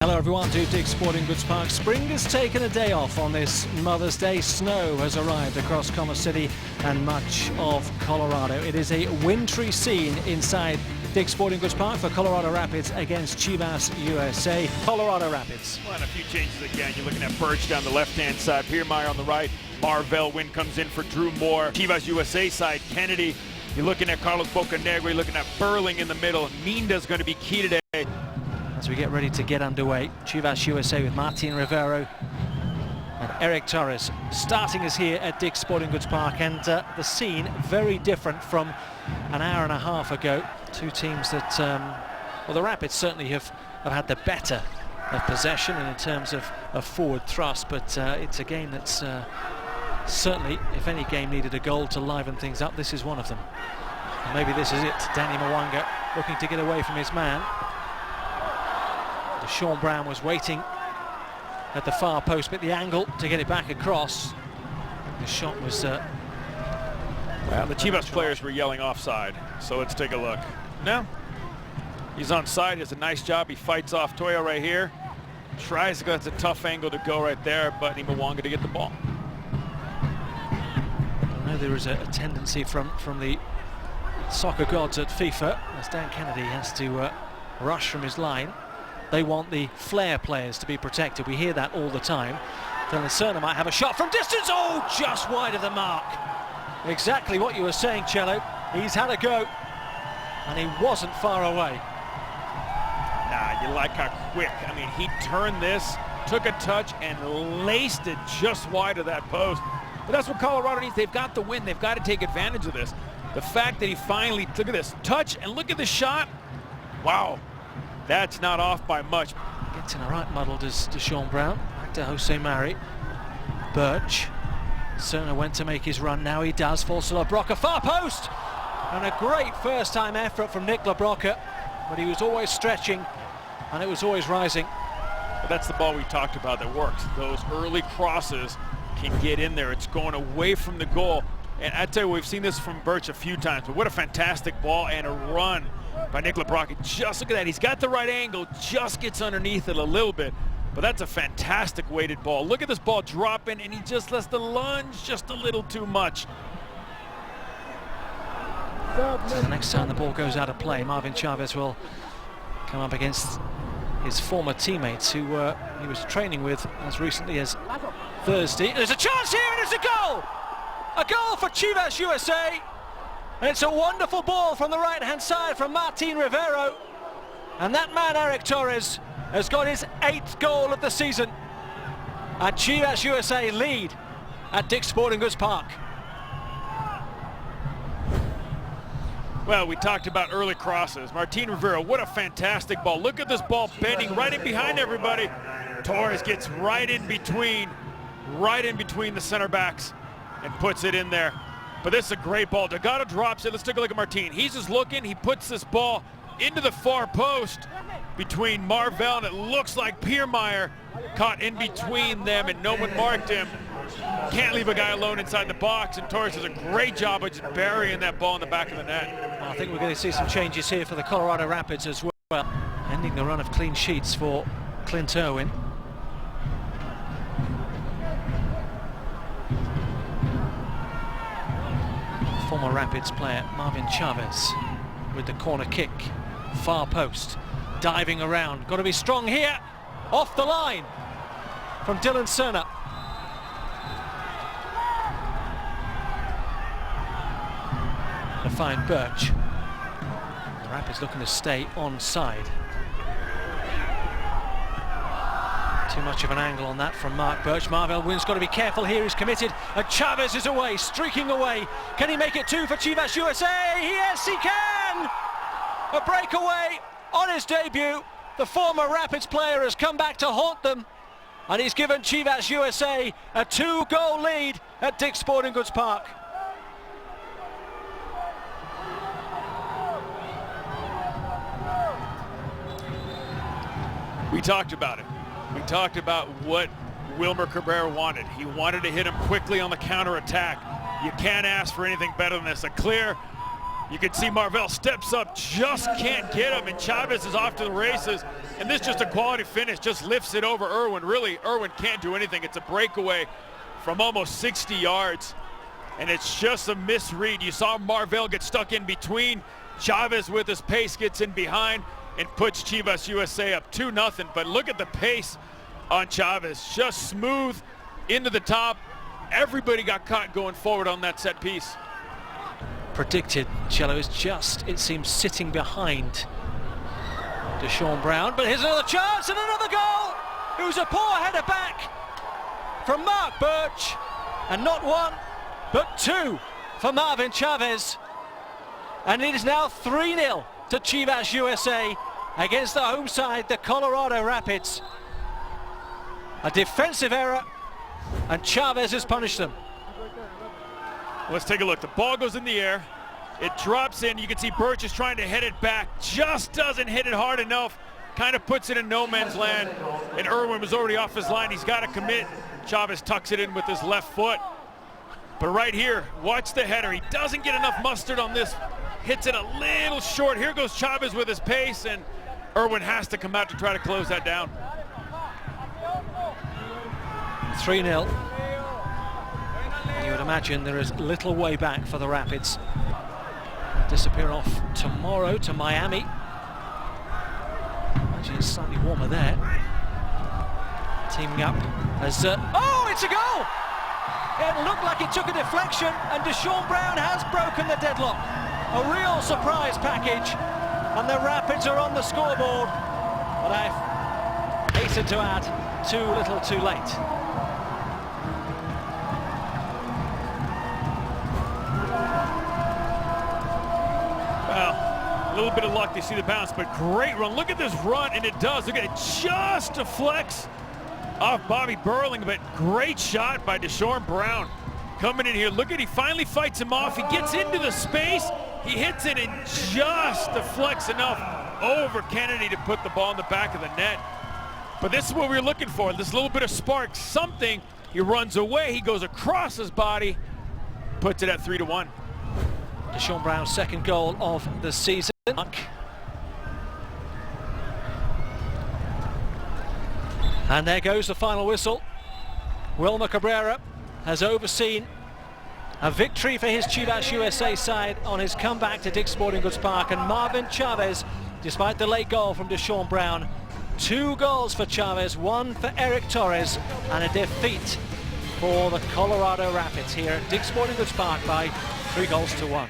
Hello everyone to Dick's Sporting Goods Park. Spring has taken a day off on this Mother's Day. Snow has arrived across Commerce City and much of Colorado. It is a wintry scene inside Dick's Sporting Goods Park for Colorado Rapids against Chivas USA. Colorado Rapids. Well, and a few changes again. You're looking at Birch down the left-hand side, Piermeyer on the right, Marvell. Win comes in for Drew Moore. Chivas USA side, Kennedy. You're looking at Carlos Bocanegra. You're looking at Burling in the middle. Minda's going to be key today. As we get ready to get underway, Chivas USA with Martin Rivero and Eric Torres starting us here at Dick's Sporting Goods Park, and the scene very different from an hour and a half ago. Two teams that, well, the Rapids certainly have had the better of possession and in terms of forward thrust, but it's a game that's certainly, if any game needed a goal to liven things up, this is one of them. And maybe this is it. Danny Mwanga looking to get away from his man. Sean Brown was waiting at the far post, but the angle to get it back across. The shot was... well, the Chivas players were yelling offside, so let's take a look. No, he's onside. He does a nice job. He fights off Toyo right here. Tries to go. It's a tough angle to go right there, but Mwanga to get the ball. I know there is a tendency from the soccer gods at FIFA, as Dan Kennedy has to rush from his line. They want the flair players to be protected. We hear that all the time. Dylan Cerna might have a shot from distance. Oh, just wide of the mark. Exactly what you were saying, Cello. He's had a go, and he wasn't far away. Nah, you like how quick. I mean, he turned this, took a touch, and laced it just wide of that post. But that's what Colorado needs. They've got the win. They've got to take advantage of this. The fact that he finally, look at this, touch, and look at the shot. Wow. That's not off by much. Gets in a right muddle to Sean Brown. Back to Jose Mari. Birch. Cerna went to make his run. Now he does. Falls to LaBrocca. Far post! And a great first-time effort from Nick LaBrocca. But he was always stretching, and it was always rising. But that's the ball we talked about that works. Those early crosses can get in there. It's going away from the goal. And I tell you, we've seen this from Birch a few times, but what a fantastic ball and a run by Nick LaBrocca. Just look at that. He's got the right angle, just gets underneath it a little bit. But that's a fantastic weighted ball. Look at this ball dropping, and he just lets the lunge just a little too much. So the next time the ball goes out of play, Marvin Chavez will come up against his former teammates who he was training with as recently as Thursday. There's a chance here, and it's a goal! A goal for Chivas USA. And it's a wonderful ball from the right-hand side from Martin Rivero. And that man, Eric Torres, has got his 8th goal of the season. And Chivas USA lead at Dick's Sporting Goods Park. Well, we talked about early crosses. Martin Rivero, what a fantastic ball. Look at this ball bending right in behind everybody. Torres gets right in between the center backs and puts it in there. But this is a great ball. Delgado drops it. Let's take a look at Martin. He's just looking. He puts this ball into the far post between Marvell, and it looks like Piermeyer caught in between them, and no one marked him. Can't leave a guy alone inside the box, and Torres does a great job of just burying that ball in the back of the net. I think we're going to see some changes here for the Colorado Rapids as well. Ending the run of clean sheets for Clint Irwin. Former Rapids player Marvin Chavez with the corner kick, far post, diving around, got to be strong here, off the line from Dylan Cerna. To find Birch. The Rapids looking to stay onside. Too much of an angle on that from Mark Birch. Marvell Wynn's got to be careful here. He's committed. And Chavez is away, streaking away. Can he make it 2 for Chivas USA? Yes, he can! A breakaway on his debut. The former Rapids player has come back to haunt them. And he's given Chivas USA a 2-goal lead at Dick's Sporting Goods Park. We talked about it. We talked about what Wilmer Cabrera wanted. He wanted to hit him quickly on the counterattack. You can't ask for anything better than this. A clear You can see Marvell steps up, just can't get him, and Chavez is off to the races. And this just a quality finish, just lifts it over Irwin. Really, Irwin can't do anything. It's a breakaway from almost 60 yards. And it's just a misread. You saw Marvell get stuck in between. Chavez with his pace gets in behind and puts Chivas USA up 2-0. But look at the pace on Chavez. Just smooth into the top. Everybody got caught going forward on that set piece. Predicted, Cello is just, it seems, sitting behind Deshaun Brown. But here's another chance and another goal. It was a poor header back from Mark Birch. And not one, but two for Marvin Chavez. And it is now 3-0 to Chivas USA against the home side, the Colorado Rapids. A defensive error, and Chavez has punished them. Let's take a look. The ball goes in the air. It drops in. You can see Birch is trying to head it back. Just doesn't hit it hard enough. Kind of puts it in no man's land. And Irwin was already off his line. He's got to commit. Chavez tucks it in with his left foot. But right here, watch the header. He doesn't get enough mustard on this. Hits it a little short. Here goes Chavez with his pace, and Irwin has to come out to try to close that down. 3-0. You would imagine there is little way back for the Rapids. Disappear off tomorrow to Miami. Actually, it's slightly warmer there. Teaming up as... oh, it's a goal! It looked like it took a deflection, and Deshaun Brown has broken the deadlock. A real surprise package, and the Rapids are on the scoreboard. But I hasten to add, too little too late. Well, a little bit of luck to see the bounce, but great run. Look at this run, and it does. Look at it, just deflects off Bobby Burling, but great shot by Deshaun Brown. Coming in here, look at, he finally fights him off. He gets into the space, he hits it and just deflects enough over Kennedy to put the ball in the back of the net. But this is what we were looking for, this little bit of spark, something. He runs away, he goes across his body, puts it at 3-1. Deshaun Brown's second goal of the season. And there goes the final whistle. Wilmer Cabrera has overseen a victory for his Chivas USA side on his comeback to Dick's Sporting Goods Park. And Marvin Chavez, despite the late goal from Deshaun Brown, 2 goals for Chavez, 1 for Eric Torres, and a defeat for the Colorado Rapids here at Dick's Sporting Goods Park by 3-1.